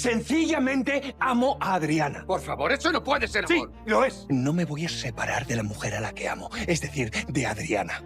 Sencillamente amo a Adriana. Por favor, eso no puede ser amor. Sí, lo es. No me voy a separar de la mujer a la que amo, es decir, de Adriana.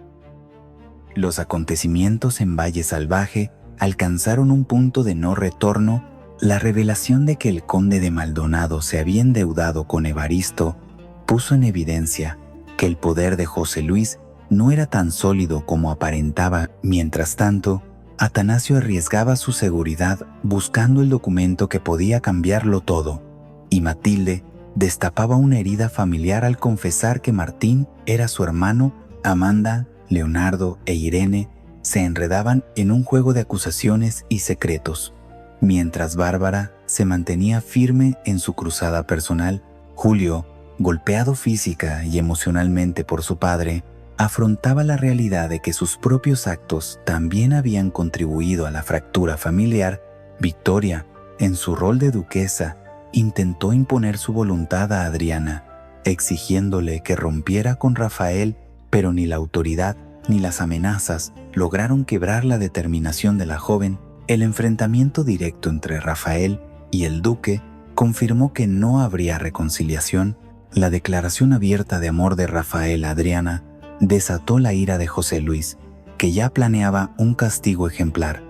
Los acontecimientos en Valle Salvaje alcanzaron un punto de no retorno. La revelación de que el conde de Maldonado se había endeudado con Evaristo puso en evidencia que el poder de José Luis no era tan sólido como aparentaba. Mientras tanto, Atanasio arriesgaba su seguridad buscando el documento que podía cambiarlo todo, y Matilde destapaba una herida familiar al confesar que Martín era su hermano. Amanda, Leonardo e Irene se enredaban en un juego de acusaciones y secretos. Mientras Bárbara se mantenía firme en su cruzada personal, Julio, golpeado física y emocionalmente por su padre, afrontaba la realidad de que sus propios actos también habían contribuido a la fractura familiar. Victoria, en su rol de duquesa, intentó imponer su voluntad a Adriana, exigiéndole que rompiera con Rafael, pero ni la autoridad ni las amenazas lograron quebrar la determinación de la joven. El enfrentamiento directo entre Rafael y el duque confirmó que no habría reconciliación. La declaración abierta de amor de Rafael a Adriana desató la ira de José Luis, que ya planeaba un castigo ejemplar,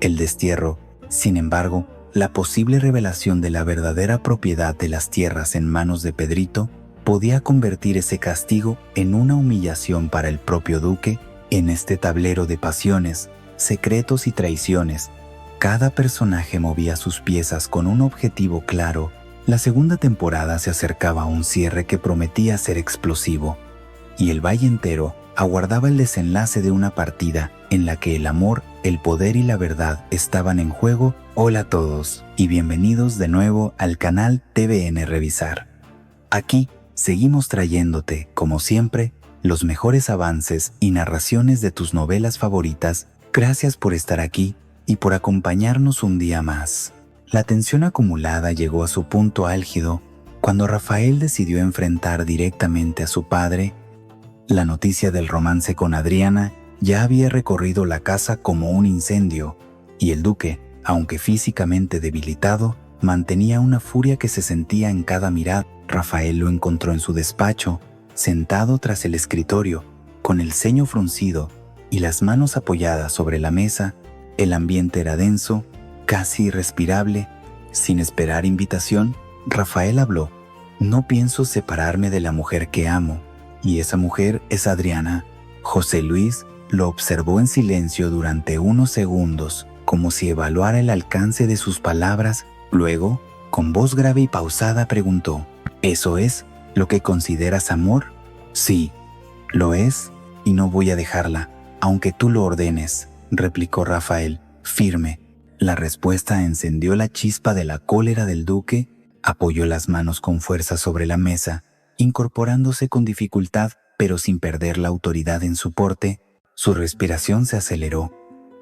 el destierro. Sin embargo, la posible revelación de la verdadera propiedad de las tierras en manos de Pedrito podía convertir ese castigo en una humillación para el propio duque. En este tablero de pasiones, secretos y traiciones, cada personaje movía sus piezas con un objetivo claro. La segunda temporada se acercaba a un cierre que prometía ser explosivo, y el valle entero aguardaba el desenlace de una partida en la que el amor, el poder y la verdad estaban en juego. Hola a todos y bienvenidos de nuevo al canal TVN Revisar. Aquí seguimos trayéndote, como siempre, los mejores avances y narraciones de tus novelas favoritas. Gracias por estar aquí y por acompañarnos un día más. La tensión acumulada llegó a su punto álgido cuando Rafael decidió enfrentar directamente a su padre. La noticia del romance con Adriana ya había recorrido la casa como un incendio, y el duque, aunque físicamente debilitado, mantenía una furia que se sentía en cada mirada. Rafael lo encontró en su despacho, sentado tras el escritorio, con el ceño fruncido y las manos apoyadas sobre la mesa. El ambiente era denso, casi irrespirable. Sin esperar invitación, Rafael habló. No pienso separarme de la mujer que amo, y esa mujer es Adriana. José Luis lo observó en silencio durante unos segundos, como si evaluara el alcance de sus palabras. Luego, con voz grave y pausada, preguntó: ¿Eso es lo que consideras amor? Sí, lo es, y no voy a dejarla, aunque tú lo ordenes, replicó Rafael, firme. La respuesta encendió la chispa de la cólera del duque. Apoyó las manos con fuerza sobre la mesa, incorporándose con dificultad, pero sin perder la autoridad en su porte. Su respiración se aceleró,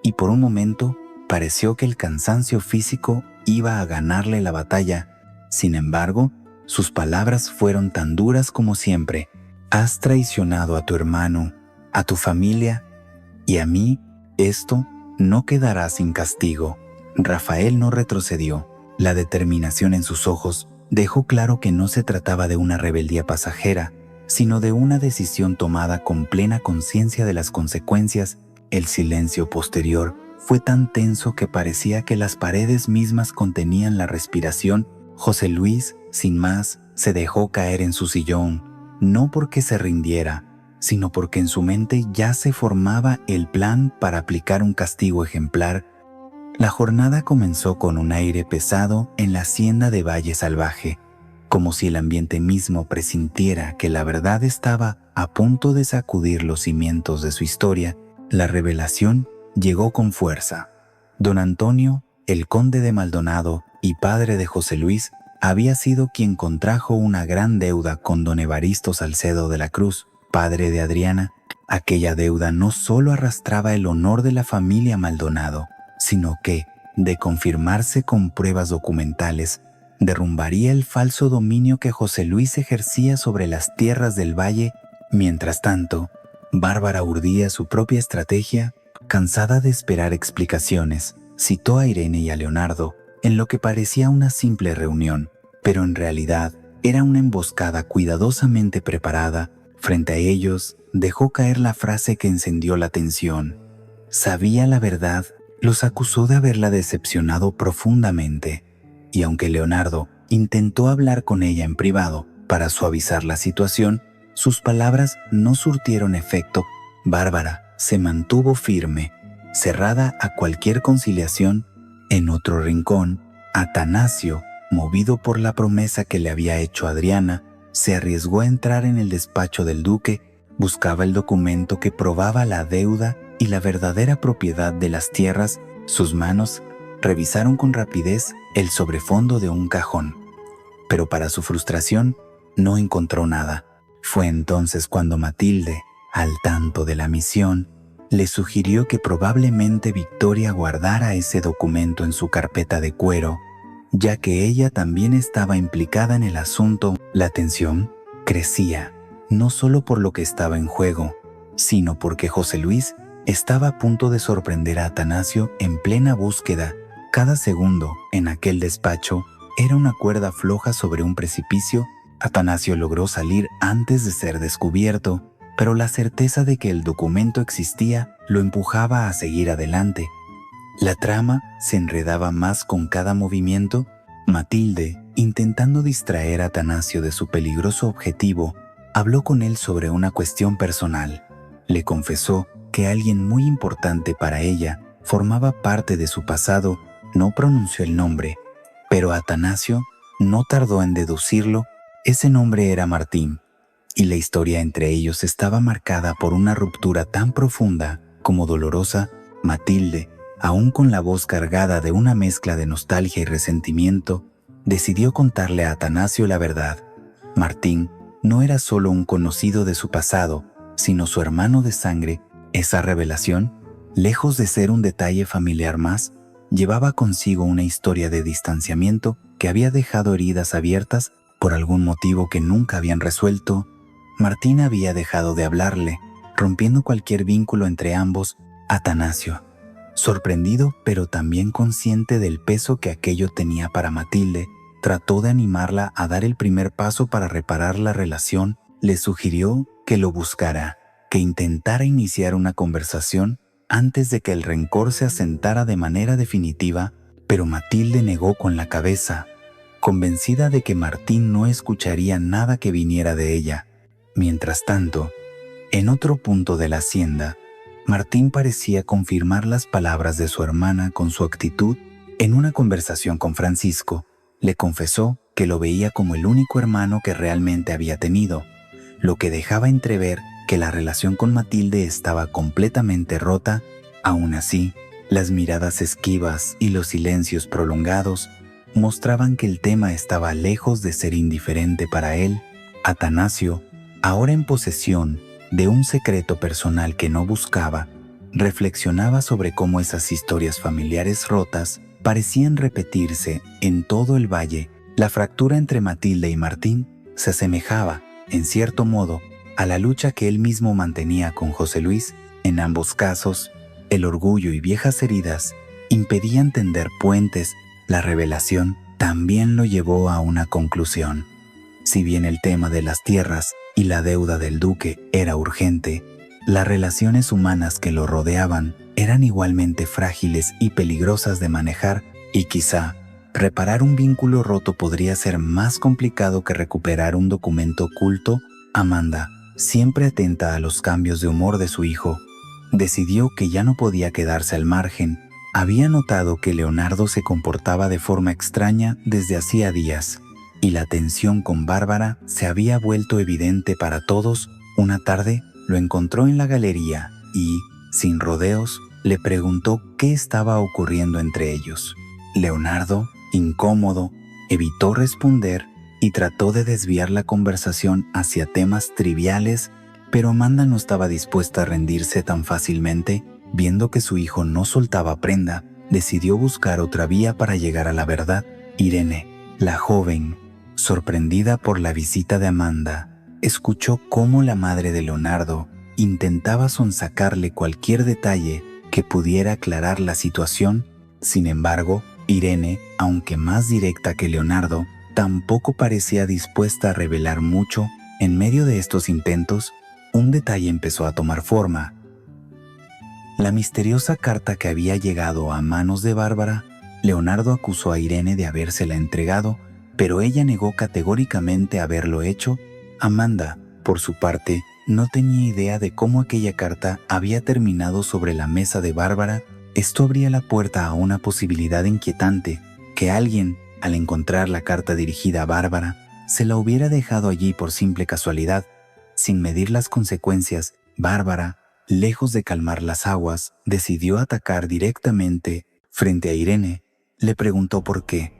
y por un momento pareció que el cansancio físico iba a ganarle la batalla. Sin embargo, sus palabras fueron tan duras como siempre. Has traicionado a tu hermano, a tu familia, y a mí. Esto no quedará sin castigo. Rafael no retrocedió. La determinación en sus ojos dejó claro que no se trataba de una rebeldía pasajera, sino de una decisión tomada con plena conciencia de las consecuencias. El silencio posterior fue tan tenso que parecía que las paredes mismas contenían la respiración. José Luis, sin más, se dejó caer en su sillón, no porque se rindiera, sino porque en su mente ya se formaba el plan para aplicar un castigo ejemplar. La jornada comenzó con un aire pesado en la hacienda de Valle Salvaje, como si el ambiente mismo presintiera que la verdad estaba a punto de sacudir los cimientos de su historia. La revelación llegó con fuerza. Don Antonio, el conde de Maldonado y padre de José Luis, había sido quien contrajo una gran deuda con don Evaristo Salcedo de la Cruz, padre de Adriana. Aquella deuda no solo arrastraba el honor de la familia Maldonado, sino que, de confirmarse con pruebas documentales, derrumbaría el falso dominio que José Luis ejercía sobre las tierras del valle. Mientras tanto, Bárbara urdía su propia estrategia. Cansada de esperar explicaciones, citó a Irene y a Leonardo, en lo que parecía una simple reunión, pero en realidad era una emboscada cuidadosamente preparada. Frente a ellos, dejó caer la frase que encendió la tensión. Sabía la verdad, los acusó de haberla decepcionado profundamente, y aunque Leonardo intentó hablar con ella en privado para suavizar la situación, sus palabras no surtieron efecto. Bárbara se mantuvo firme, cerrada a cualquier conciliación. En otro rincón, Atanasio, movido por la promesa que le había hecho Adriana, se arriesgó a entrar en el despacho del duque. Buscaba el documento que probaba la deuda y la verdadera propiedad de las tierras. Sus manos revisaron con rapidez el sobrefondo de un cajón, pero para su frustración no encontró nada. Fue entonces cuando Matilde, al tanto de la misión, le sugirió que probablemente Victoria guardara ese documento en su carpeta de cuero, ya que ella también estaba implicada en el asunto. La tensión crecía, no solo por lo que estaba en juego, sino porque José Luis estaba a punto de sorprender a Atanasio en plena búsqueda. Cada segundo en aquel despacho era una cuerda floja sobre un precipicio. Atanasio logró salir antes de ser descubierto, pero la certeza de que el documento existía lo empujaba a seguir adelante. La trama se enredaba más con cada movimiento. Matilde, intentando distraer a Atanasio de su peligroso objetivo, habló con él sobre una cuestión personal. Le confesó que alguien muy importante para ella formaba parte de su pasado. No pronunció el nombre, pero Atanasio no tardó en deducirlo. Ese nombre era Martín, y la historia entre ellos estaba marcada por una ruptura tan profunda como dolorosa. Matilde, aún con la voz cargada de una mezcla de nostalgia y resentimiento, decidió contarle a Atanasio la verdad. Martín no era solo un conocido de su pasado, sino su hermano de sangre. Esa revelación, lejos de ser un detalle familiar más, llevaba consigo una historia de distanciamiento que había dejado heridas abiertas por algún motivo que nunca habían resuelto. Martín había dejado de hablarle, rompiendo cualquier vínculo entre ambos. Atanasio, sorprendido pero también consciente del peso que aquello tenía para Matilde, trató de animarla a dar el primer paso para reparar la relación. Le sugirió que lo buscara, que intentara iniciar una conversación antes de que el rencor se asentara de manera definitiva, pero Matilde negó con la cabeza, convencida de que Martín no escucharía nada que viniera de ella. Mientras tanto, en otro punto de la hacienda, Martín parecía confirmar las palabras de su hermana con su actitud. En una conversación con Francisco, le confesó que lo veía como el único hermano que realmente había tenido, lo que dejaba entrever que la relación con Matilde estaba completamente rota. Aún así, las miradas esquivas y los silencios prolongados mostraban que el tema estaba lejos de ser indiferente para él. Atanasio, ahora en posesión de un secreto personal que no buscaba, reflexionaba sobre cómo esas historias familiares rotas parecían repetirse en todo el valle. La fractura entre Matilde y Martín se asemejaba, en cierto modo, a la lucha que él mismo mantenía con José Luis. En ambos casos, el orgullo y viejas heridas impedían tender puentes. La revelación también lo llevó a una conclusión. Si bien el tema de las tierras y la deuda del duque era urgente, las relaciones humanas que lo rodeaban eran igualmente frágiles y peligrosas de manejar, y quizá reparar un vínculo roto podría ser más complicado que recuperar un documento oculto. Amanda, siempre atenta a los cambios de humor de su hijo, decidió que ya no podía quedarse al margen. Había notado que Leonardo se comportaba de forma extraña desde hacía días, y la tensión con Bárbara se había vuelto evidente para todos. Una tarde lo encontró en la galería y, sin rodeos, le preguntó qué estaba ocurriendo entre ellos. Leonardo, incómodo, evitó responder y trató de desviar la conversación hacia temas triviales, pero Amanda no estaba dispuesta a rendirse tan fácilmente. Viendo que su hijo no soltaba prenda, decidió buscar otra vía para llegar a la verdad. Irene, la joven, sorprendida por la visita de Amanda, escuchó cómo la madre de Leonardo intentaba sonsacarle cualquier detalle que pudiera aclarar la situación. Sin embargo, Irene, aunque más directa que Leonardo, tampoco parecía dispuesta a revelar mucho. En medio de estos intentos, un detalle empezó a tomar forma. La misteriosa carta que había llegado a manos de Bárbara. Leonardo acusó a Irene de habérsela entregado, pero ella negó categóricamente haberlo hecho. Amanda, por su parte, no tenía idea de cómo aquella carta había terminado sobre la mesa de Bárbara. Esto abría la puerta a una posibilidad inquietante, que alguien, al encontrar la carta dirigida a Bárbara, se la hubiera dejado allí por simple casualidad. Sin medir las consecuencias, Bárbara, lejos de calmar las aguas, decidió atacar directamente frente a Irene. Le preguntó por qué.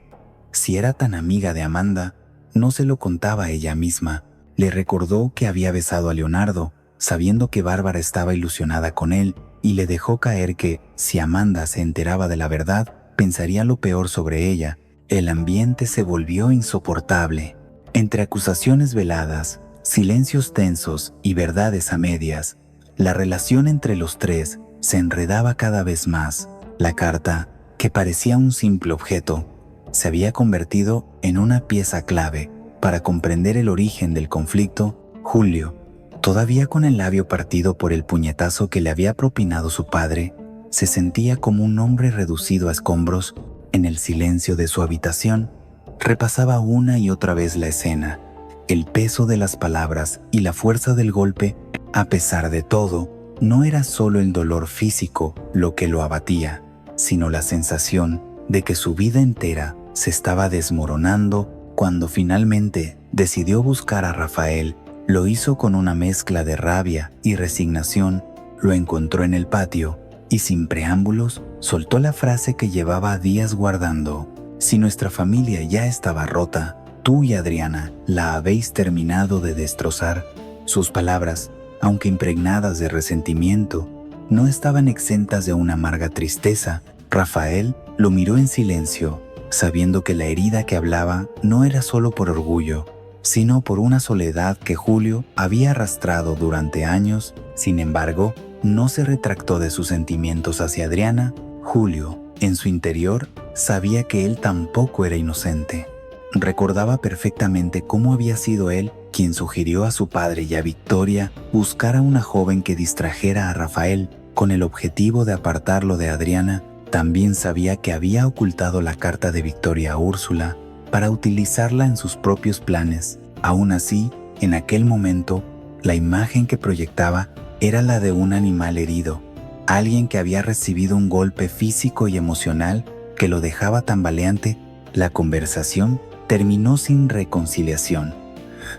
Si era tan amiga de Amanda, no se lo contaba a ella misma. Le recordó que había besado a Leonardo, sabiendo que Bárbara estaba ilusionada con él, y le dejó caer que, si Amanda se enteraba de la verdad, pensaría lo peor sobre ella. El ambiente se volvió insoportable. Entre acusaciones veladas, silencios tensos y verdades a medias, la relación entre los tres se enredaba cada vez más. La carta, que parecía un simple objeto, se había convertido en una pieza clave para comprender el origen del conflicto. Julio, todavía con el labio partido por el puñetazo que le había propinado su padre, se sentía como un hombre reducido a escombros. En el silencio de su habitación, repasaba una y otra vez la escena, el peso de las palabras y la fuerza del golpe. A pesar de todo, no era solo el dolor físico lo que lo abatía, sino la sensación de que su vida entera se estaba desmoronando. Cuando finalmente decidió buscar a Rafael, lo hizo con una mezcla de rabia y resignación. Lo encontró en el patio y, sin preámbulos, soltó la frase que llevaba días guardando: si nuestra familia ya estaba rota, tú y Adriana la habéis terminado de destrozar. Sus palabras, aunque impregnadas de resentimiento, no estaban exentas de una amarga tristeza. Rafael lo miró en silencio, sabiendo que la herida que hablaba no era solo por orgullo, sino por una soledad que Julio había arrastrado durante años. Sin embargo, no se retractó de sus sentimientos hacia Adriana. Julio, en su interior, sabía que él tampoco era inocente. Recordaba perfectamente cómo había sido él quien sugirió a su padre y a Victoria buscar a una joven que distrajera a Rafael con el objetivo de apartarlo de Adriana. También sabía que había ocultado la carta de Victoria a Úrsula para utilizarla en sus propios planes. Aún así, en aquel momento, la imagen que proyectaba era la de un animal herido, alguien que había recibido un golpe físico y emocional que lo dejaba tambaleante. La conversación terminó sin reconciliación,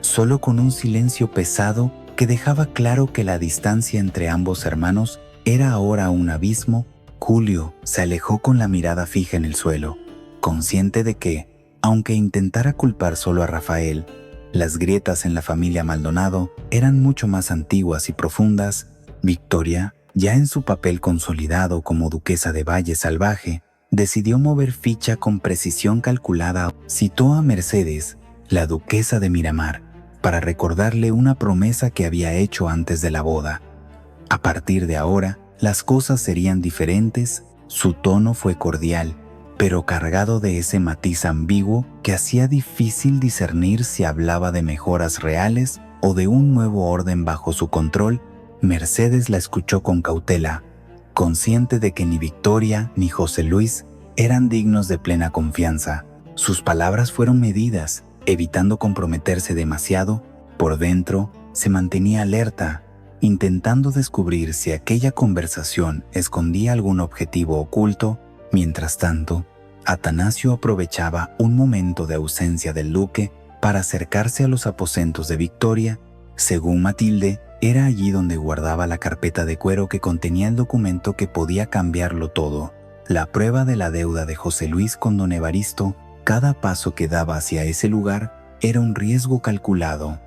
solo con un silencio pesado que dejaba claro que la distancia entre ambos hermanos era ahora un abismo. Julio se alejó con la mirada fija en el suelo, consciente de que, aunque intentara culpar solo a Rafael, las grietas en la familia Maldonado eran mucho más antiguas y profundas. Victoria, ya en su papel consolidado como duquesa de Valle Salvaje, decidió mover ficha con precisión calculada. Citó a Mercedes, la duquesa de Miramar, para recordarle una promesa que había hecho antes de la boda. A partir de ahora, las cosas serían diferentes. Su tono fue cordial, pero cargado de ese matiz ambiguo que hacía difícil discernir si hablaba de mejoras reales o de un nuevo orden bajo su control. Mercedes la escuchó con cautela, consciente de que ni Victoria ni José Luis eran dignos de plena confianza. Sus palabras fueron medidas, evitando comprometerse demasiado. Por dentro, se mantenía alerta, intentando descubrir si aquella conversación escondía algún objetivo oculto. Mientras tanto, Atanasio aprovechaba un momento de ausencia del duque para acercarse a los aposentos de Victoria. Según Matilde, era allí donde guardaba la carpeta de cuero que contenía el documento que podía cambiarlo todo, la prueba de la deuda de José Luis con don Evaristo. Cada paso que daba hacia ese lugar era un riesgo calculado,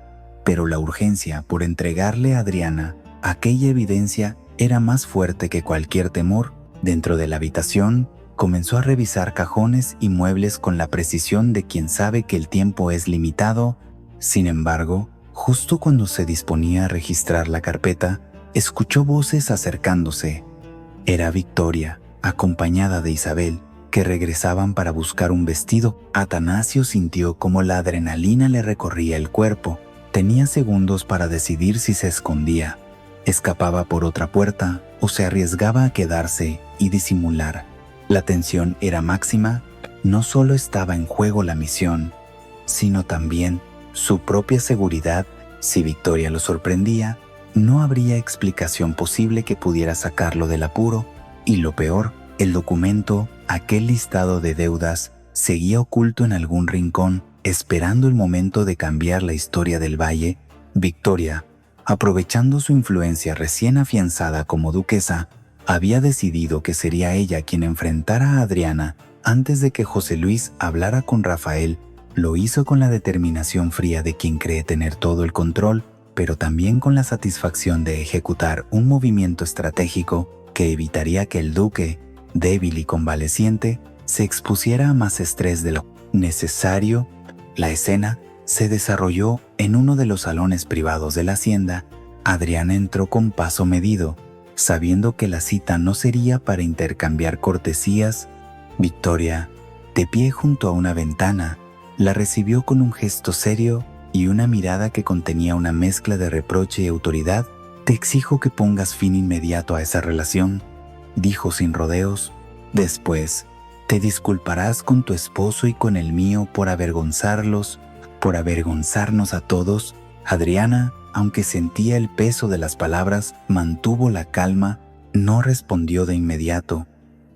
pero la urgencia por entregarle a Adriana aquella evidencia era más fuerte que cualquier temor. Dentro de la habitación, comenzó a revisar cajones y muebles con la precisión de quien sabe que el tiempo es limitado. Sin embargo, justo cuando se disponía a registrar la carpeta, escuchó voces acercándose. Era Victoria, acompañada de Isabel, que regresaban para buscar un vestido. Atanasio sintió como la adrenalina le recorría el cuerpo. Tenía segundos para decidir si se escondía, escapaba por otra puerta o se arriesgaba a quedarse y disimular. La tensión era máxima. No solo estaba en juego la misión, sino también su propia seguridad. Si Victoria lo sorprendía, no habría explicación posible que pudiera sacarlo del apuro. Y lo peor, el documento, aquel listado de deudas, seguía oculto en algún rincón, esperando el momento de cambiar la historia del valle. Victoria, aprovechando su influencia recién afianzada como duquesa, había decidido que sería ella quien enfrentara a Adriana. Antes de que José Luis hablara con Rafael, lo hizo con la determinación fría de quien cree tener todo el control, pero también con la satisfacción de ejecutar un movimiento estratégico que evitaría que el duque, débil y convaleciente, se expusiera a más estrés de lo necesario. La escena se desarrolló en uno de los salones privados de la hacienda. Adriana entró con paso medido, sabiendo que la cita no sería para intercambiar cortesías. Victoria, de pie junto a una ventana, la recibió con un gesto serio y una mirada que contenía una mezcla de reproche y autoridad. «Te exijo que pongas fin inmediato a esa relación», dijo sin rodeos. «Después, te disculparás con tu esposo y con el mío por avergonzarnos a todos». Adriana, aunque sentía el peso de las palabras, mantuvo la calma, no respondió de inmediato,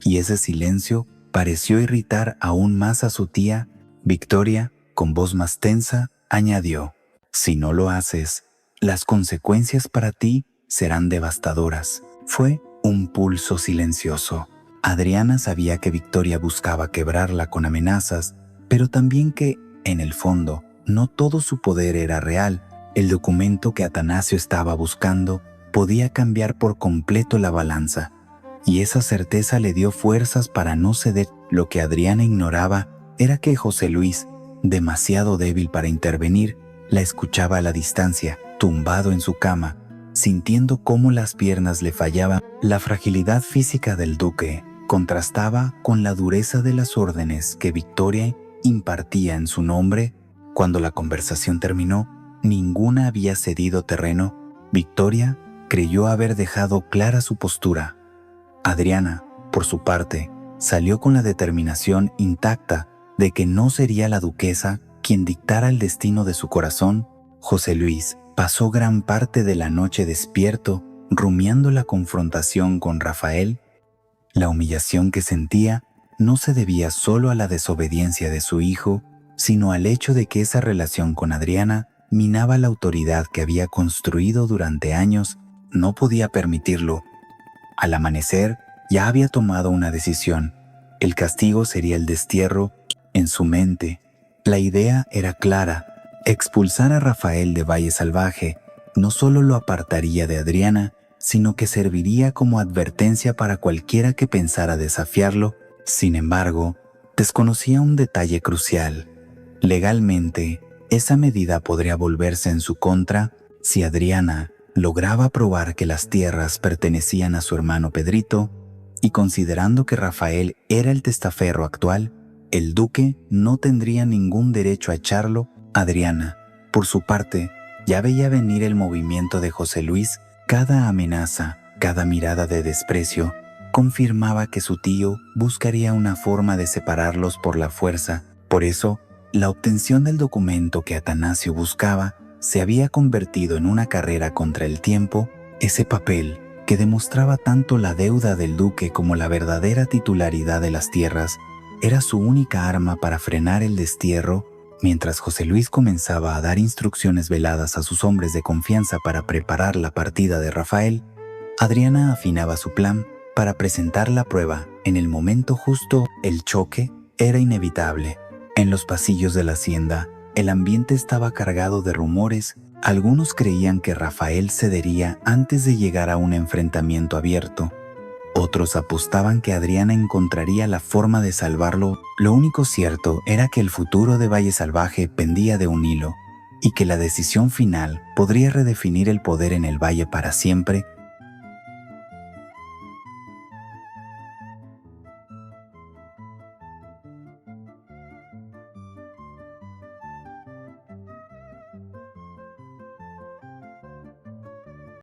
y ese silencio pareció irritar aún más a su tía. Victoria, con voz más tensa, añadió: «Si no lo haces, las consecuencias para ti serán devastadoras». Fue un pulso silencioso. Adriana sabía que Victoria buscaba quebrarla con amenazas, pero también que, en el fondo, no todo su poder era real. El documento que Atanasio estaba buscando podía cambiar por completo la balanza, y esa certeza le dio fuerzas para no ceder. Lo que Adriana ignoraba era que José Luis, demasiado débil para intervenir, la escuchaba a la distancia, tumbado en su cama, sintiendo cómo las piernas le fallaban. La fragilidad física del duque contrastaba con la dureza de las órdenes que Victoria impartía en su nombre. Cuando la conversación terminó, ninguna había cedido terreno. Victoria creyó haber dejado clara su postura. Adriana, por su parte, salió con la determinación intacta de que no sería la duquesa quien dictara el destino de su corazón. José Luis pasó gran parte de la noche despierto, rumiando la confrontación con Rafael. La humillación que sentía no se debía solo a la desobediencia de su hijo, sino al hecho de que esa relación con Adriana minaba la autoridad que había construido durante años. No podía permitirlo. Al amanecer, ya había tomado una decisión. El castigo sería el destierro. En su mente, la idea era clara: expulsar a Rafael de Valle Salvaje no solo lo apartaría de Adriana, sino que serviría como advertencia para cualquiera que pensara desafiarlo. Sin embargo, desconocía un detalle crucial. Legalmente, esa medida podría volverse en su contra si Adriana lograba probar que las tierras pertenecían a su hermano Pedrito, y considerando que Rafael era el testaferro actual, el duque no tendría ningún derecho a echarlo. Adriana, por su parte, ya veía venir el movimiento de José Luis. Cada amenaza, cada mirada de desprecio, confirmaba que su tío buscaría una forma de separarlos por la fuerza. Por eso, la obtención del documento que Atanasio buscaba se había convertido en una carrera contra el tiempo. Ese papel, que demostraba tanto la deuda del duque como la verdadera titularidad de las tierras, era su única arma para frenar el destierro. Mientras José Luis comenzaba a dar instrucciones veladas a sus hombres de confianza para preparar la partida de Rafael, Adriana afinaba su plan para presentar la prueba en el momento justo. El choque era inevitable. En los pasillos de la hacienda, el ambiente estaba cargado de rumores. Algunos creían que Rafael cedería antes de llegar a un enfrentamiento abierto. Otros apostaban que Adriana encontraría la forma de salvarlo. Lo único cierto era que el futuro de Valle Salvaje pendía de un hilo, y que la decisión final podría redefinir el poder en el valle para siempre.